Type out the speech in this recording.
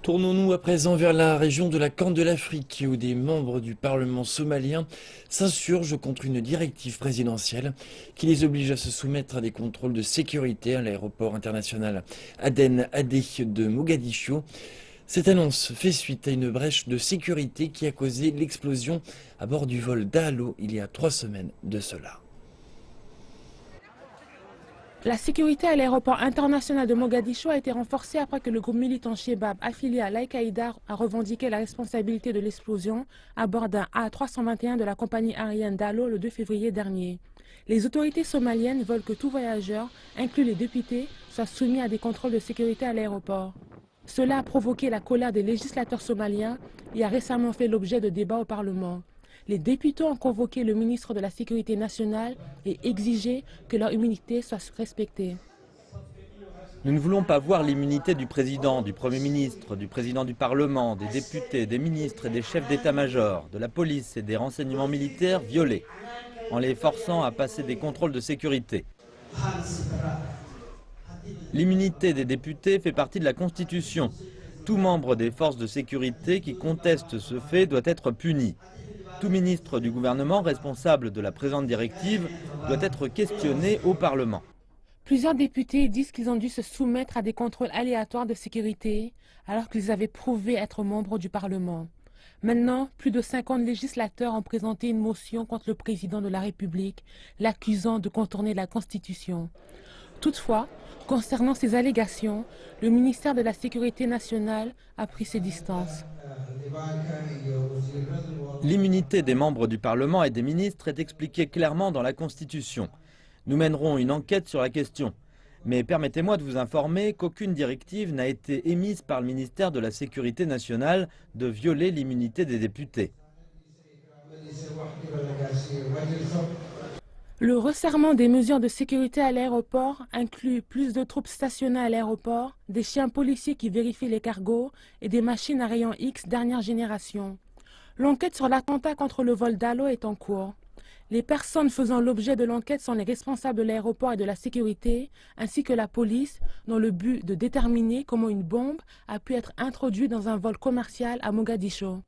Tournons-nous à présent vers la région de la Corne de l'Afrique, où des membres du Parlement somalien s'insurgent contre une directive présidentielle qui les oblige à se soumettre à des contrôles de sécurité à l'aéroport international Aden Adé de Mogadiscio. Cette annonce fait suite à une brèche de sécurité qui a causé l'explosion à bord du vol d'Alo il y a 3 semaines de cela. La sécurité à l'aéroport international de Mogadiscio a été renforcée après que le groupe militant Shebab, affilié à l'Al-Qaïda, a revendiqué la responsabilité de l'explosion à bord d'un A321 de la compagnie aérienne Dalo le 2 février dernier. Les autorités somaliennes veulent que tout voyageur, inclus les députés, soit soumis à des contrôles de sécurité à l'aéroport. Cela a provoqué la colère des législateurs somaliens et a récemment fait l'objet de débats au Parlement. Les députés ont convoqué le ministre de la Sécurité nationale et exigé que leur immunité soit respectée. Nous ne voulons pas voir l'immunité du président, du Premier ministre, du président du Parlement, des députés, des ministres et des chefs d'état-major, de la police et des renseignements militaires violée, en les forçant à passer des contrôles de sécurité. L'immunité des députés fait partie de la Constitution. Tout membre des forces de sécurité qui conteste ce fait doit être puni. Tout ministre du gouvernement responsable de la présente directive doit être questionné au Parlement. Plusieurs députés disent qu'ils ont dû se soumettre à des contrôles aléatoires de sécurité alors qu'ils avaient prouvé être membres du Parlement. Maintenant, plus de 50 législateurs ont présenté une motion contre le président de la République, l'accusant de contourner la Constitution. Toutefois, concernant ces allégations, le ministère de la Sécurité nationale a pris ses distances. L'immunité des membres du Parlement et des ministres est expliquée clairement dans la Constitution. Nous mènerons une enquête sur la question. Mais permettez-moi de vous informer qu'aucune directive n'a été émise par le ministère de la Sécurité nationale de violer l'immunité des députés. Le resserrement des mesures de sécurité à l'aéroport inclut plus de troupes stationnées à l'aéroport, des chiens policiers qui vérifient les cargos et des machines à rayons X dernière génération. L'enquête sur l'attentat contre le vol d'Alo est en cours. Les personnes faisant l'objet de l'enquête sont les responsables de l'aéroport et de la sécurité, ainsi que la police, dans le but de déterminer comment une bombe a pu être introduite dans un vol commercial à Mogadiscio.